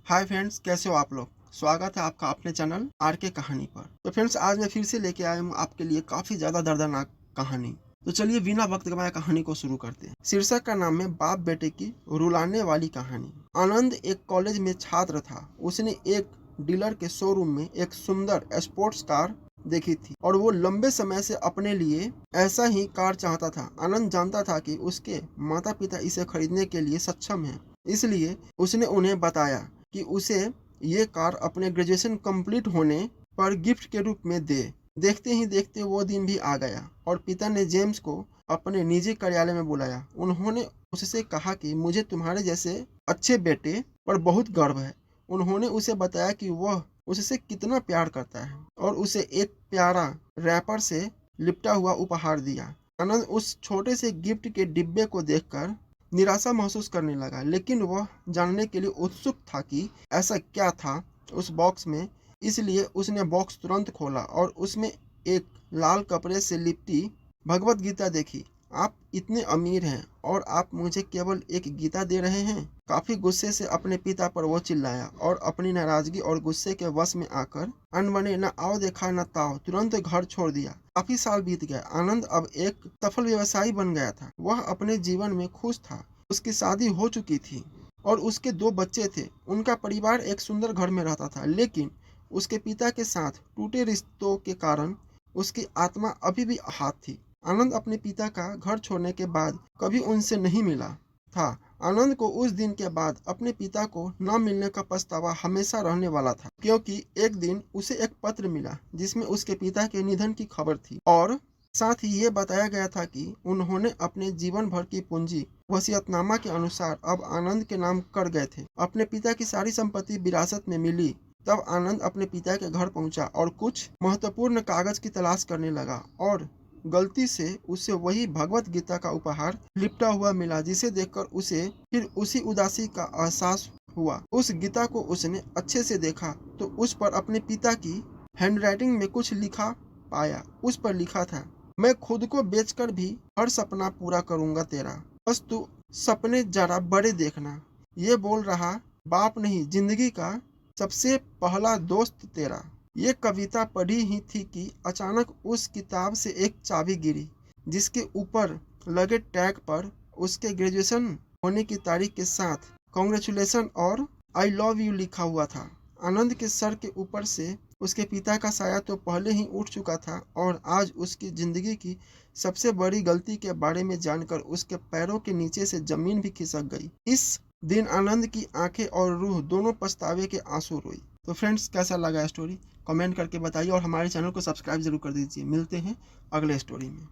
Hi friends, कैसे हो आप लोग। स्वागत है आपका अपने चैनल आर के कहानी पर। तो फ्रेंड्स, आज मैं फिर से लेके आया हूँ आपके लिए काफी ज्यादा दर्दनाक कहानी। तो चलिए बिना वक्त गवाए कहानी को शुरू करते हैं। शीर्षक का नाम है बाप बेटे की रुलाने वाली कहानी। आनंद एक कॉलेज में छात्र था। उसने एक डीलर के शोरूम में एक सुंदर स्पोर्ट्स कार देखी थी और वो लंबे समय से अपने लिए ऐसा ही कार चाहता था। आनंद जानता था कि उसके माता पिता इसे खरीदने के लिए सक्षम हैं, इसलिए उसने उन्हें बताया कि उसे ये कार अपने ग्रेजुएशन कंप्लीट होने पर गिफ्ट के रूप में दे। देखते ही देखते वो दिन भी आ गया और पिता ने जेम्स को अपने निजी कार्यालय में बुलाया। उन्होंने उससे कहा कि मुझे तुम्हारे जैसे अच्छे बेटे पर बहुत गर्व है। उन्होंने उसे बताया कि वह उससे कितना प्यार करता है और उसे एक प्यारा रैपर से लिपटा हुआ उपहार दिया। आनंद उस छोटे से गिफ्ट के डिब्बे को देखकर निराशा महसूस करने लगा, लेकिन वह जानने के लिए उत्सुक था कि ऐसा क्या था उस बॉक्स में। इसलिए उसने बॉक्स तुरंत खोला और उसमें एक लाल कपड़े से लिपटी भगवत गीता देखी। आप इतने अमीर हैं और आप मुझे केवल एक गीता दे रहे हैं। काफी गुस्से से अपने पिता पर वो चिल्लाया और अपनी नाराजगी और गुस्से के वश में आकर अनबने न आओ देखा न ताओ तुरंत घर छोड़ दिया। काफी साल बीत गया। आनंद अब एक सफल व्यवसायी बन गया था। वह अपने जीवन में खुश था। उसकी शादी हो चुकी थी और उसके 2 बच्चे थे। उनका परिवार एक सुंदर घर में रहता था, लेकिन उसके पिता के साथ टूटे रिश्तों के कारण उसकी आत्मा अभी भी आहत थी। आनंद अपने पिता का घर छोड़ने के बाद कभी उनसे नहीं मिला था। आनंद को उस दिन के बाद अपने पिता को न मिलने का पछतावा हमेशा रहने वाला था, क्योंकि एक दिन उसे एक पत्र मिला जिसमें उसके पिता के निधन की खबर थी और साथ ही ये बताया गया था कि उन्होंने अपने जीवन भर की पूंजी वसीयतनामा के अनुसार अब आनंद के नाम कर गए थे। अपने पिता की सारी संपत्ति विरासत में मिली। तब आनंद अपने पिता के घर पहुंचा और कुछ महत्वपूर्ण कागज की तलाश करने लगा और गलती से उसे वही भगवत गीता का उपहार लिपटा हुआ मिला, जिसे देखकर उसे फिर उसी उदासी का एहसास हुआ। उस गीता को उसने अच्छे से देखा तो उस पर अपने पिता की हैंडराइटिंग में कुछ लिखा पाया। उस पर लिखा था, मैं खुद को बेचकर भी हर सपना पूरा करूंगा तेरा, बस तू सपने जरा बड़े देखना। ये बोल रहा बाप नहीं, जिंदगी का सबसे पहला दोस्त तेरा। ये कविता पढ़ी ही थी कि अचानक उस किताब से एक चाबी गिरी, जिसके ऊपर लगे टैग पर उसके ग्रेजुएशन होने की तारीख के साथ कॉन्ग्रेचुलेशन और आई लव यू लिखा हुआ था। आनंद के सर के ऊपर से उसके पिता का साया तो पहले ही उठ चुका था और आज उसकी जिंदगी की सबसे बड़ी गलती के बारे में जानकर उसके पैरों के नीचे से जमीन भी खिसक गई। इस दिन आनंद की आंखें और रूह दोनों पछतावे के आंसू रोई। तो फ्रेंड्स, कैसा लगा स्टोरी कमेंट करके बताइए और हमारे चैनल को सब्सक्राइब जरूर कर दीजिए। मिलते हैं अगले स्टोरी में।